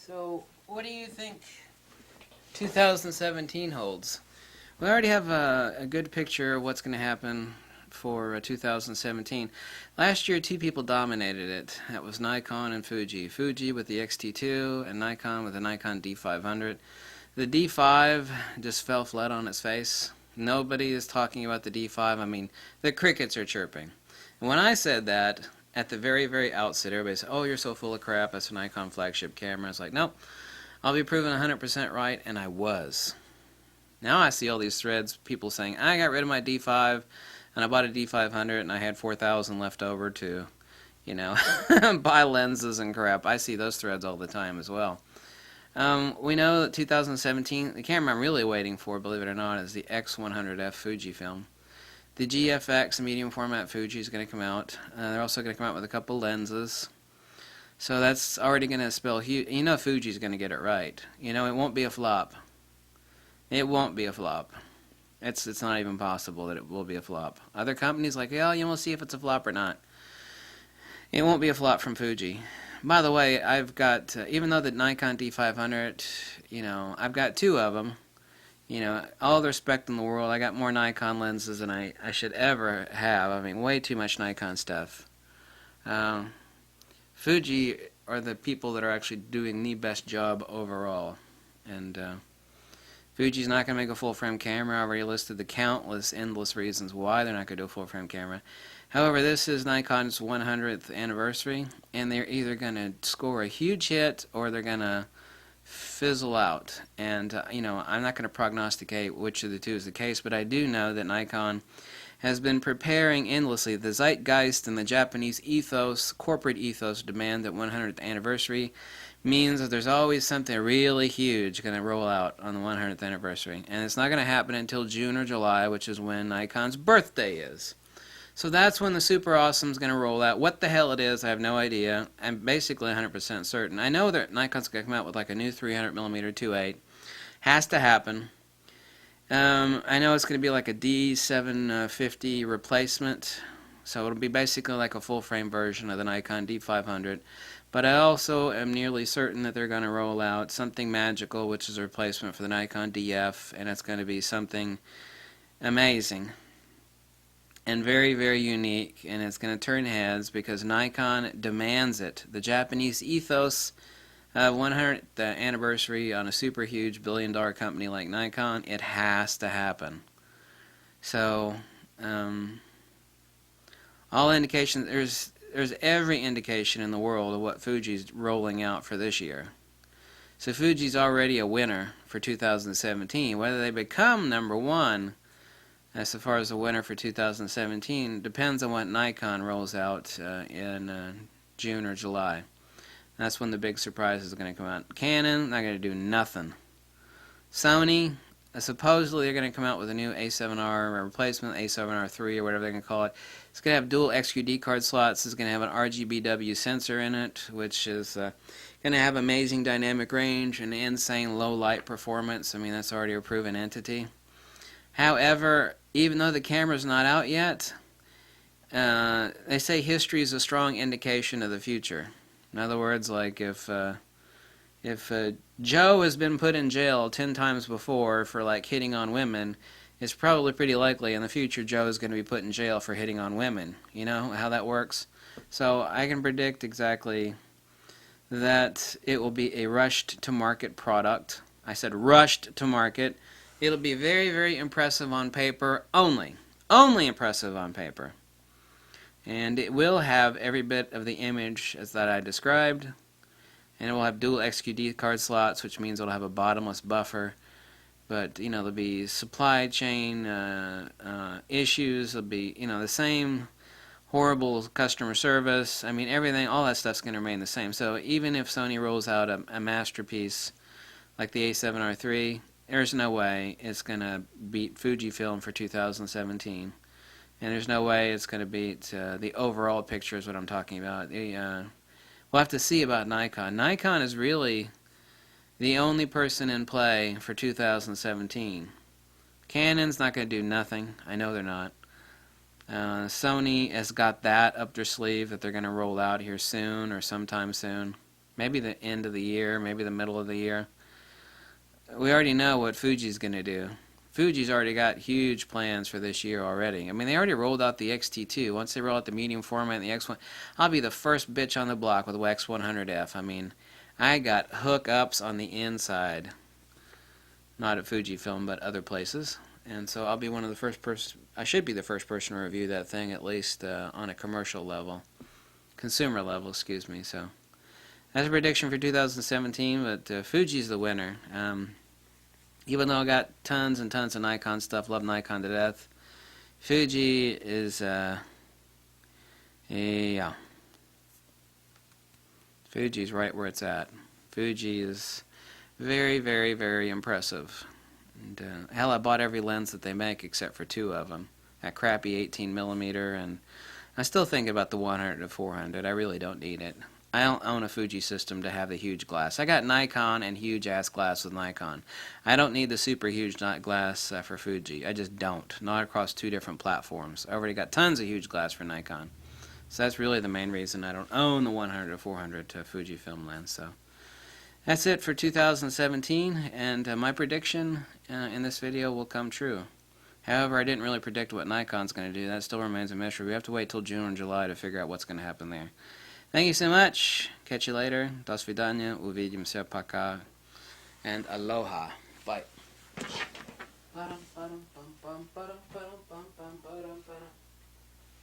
So, what do you think 2017 holds? We already have a good picture of what's going to happen for 2017. Last year, two people dominated it. That was Nikon and Fuji. Fuji with the X-T2 and Nikon with the Nikon D500. The D5 just fell flat on its face. Nobody is talking about the D5. I mean, the crickets are chirping. And when I said that, at the very, very outset, everybody said, "Oh, you're so full of crap. That's a Nikon flagship camera." I was like, nope, I'll be proven 100% right, and I was. Now I see all these threads, people saying, I got rid of my D5, and I bought a D500, and I had 4,000 left over to, buy lenses and crap. I see those threads all the time as well. We know that 2017, the camera I'm really waiting for, believe it or not, is the X100F Fujifilm. The GFX medium format Fuji is going to come out. They're also going to come out with a couple lenses. So that's already going to spell huge. Fuji's going to get it right. It won't be a flop. It won't be a flop. It's not even possible that it will be a flop. Other companies like, we'll see if it's a flop or not. It won't be a flop from Fuji. By the way, I've got, even though the Nikon D500, I've got two of them. All the respect in the world, I got more Nikon lenses than I should ever have. I mean, way too much Nikon stuff. Fuji are the people that are actually doing the best job overall. And Fuji's not going to make a full-frame camera. I already listed the countless, endless reasons why they're not going to do a full-frame camera. However, this is Nikon's 100th anniversary, and they're either going to score a huge hit or they're going to fizzle out. And, I'm not going to prognosticate which of the two is the case, but I do know that Nikon has been preparing endlessly. The zeitgeist and the Japanese ethos, corporate ethos, demand that 100th anniversary means that there's always something really huge going to roll out on the 100th anniversary. And it's not going to happen until June or July, which is when Nikon's birthday is. So that's when the Super Awesome is going to roll out. What the hell it is, I have no idea. I'm basically 100% certain. I know that Nikon's going to come out with like a new 300mm 2.8. Has to happen. I know it's going to be like a D750 replacement. So it'll be basically like a full-frame version of the Nikon D500. But I also am nearly certain that they're going to roll out something magical, which is a replacement for the Nikon DF, and it's going to be something amazing and very, very unique, and it's going to turn heads because Nikon demands it. The Japanese ethos, 100th anniversary on a super huge billion-dollar company like Nikon, it has to happen. So, all indications, there's every indication in the world of what Fuji's rolling out for this year. So Fuji's already a winner for 2017. Whether they become number one as far as the winner for 2017 depends on what Nikon rolls out in June or July. That's when the big surprise is going to come out. Canon, not going to do nothing. Sony, supposedly they're going to come out with a new A7R replacement, A7R3 or whatever they're going to call it. It's going to have dual XQD card slots. It's going to have an RGBW sensor in it, which is going to have amazing dynamic range and insane low light performance. I mean, that's already a proven entity. However, even though the camera's not out yet, they say history is a strong indication of the future. In other words, like if Joe has been put in jail 10 times before for like hitting on women, it's probably pretty likely in the future Joe is going to be put in jail for hitting on women. You know how that works? So I can predict exactly that it will be a rushed to market product. I said rushed to market. It'll be very, very impressive on paper only. Only impressive on paper. And it will have every bit of the image as that I described. And it will have dual XQD card slots, which means it'll have a bottomless buffer. But, there'll be supply chain issues. There'll be, the same horrible customer service. I mean, everything, all that stuff's going to remain the same. So even if Sony rolls out a masterpiece like the A7R3, there's no way it's going to beat Fujifilm for 2017. And there's no way it's going to beat the overall picture is what I'm talking about. We'll have to see about Nikon. Nikon is really the only person in play for 2017. Canon's not going to do nothing. I know they're not. Sony has got that up their sleeve that they're going to roll out here soon or sometime soon. Maybe the end of the year, maybe the middle of the year. We already know what Fuji's going to do. Fuji's already got huge plans for this year already. I mean, they already rolled out the X-T2. Once they roll out the medium format and the X1, I'll be the first bitch on the block with the X100F. I mean, I got hookups on the inside. Not at Fujifilm, but other places. And so I'll be one of the first person. I should be the first person to review that thing, at least on a commercial level. Consumer level, excuse me. So that's a prediction for 2017, but Fuji's the winner. Even though I got tons and tons of Nikon stuff, love Nikon to death, Fuji is, yeah. Fuji's right where it's at. Fuji is very, very, very impressive. And, hell, I bought every lens that they make except for 2 of them. That crappy 18mm, and I still think about the 100 to 400. I really don't need it. I don't own a Fuji system to have the huge glass. I got Nikon and huge ass glass with Nikon. I don't need the super huge glass for Fuji. I just don't. Not across 2 different platforms. I already got tons of huge glass for Nikon. So that's really the main reason I don't own the 100 to 400 to Fujifilm lens. So that's it for 2017, and my prediction in this video will come true. However, I didn't really predict what Nikon's going to do. That still remains a mystery. We have to wait till June or July to figure out what's going to happen there. Thank you so much. Catch you later. Do svidaniya. Увидимся. Пока. And aloha. Bye.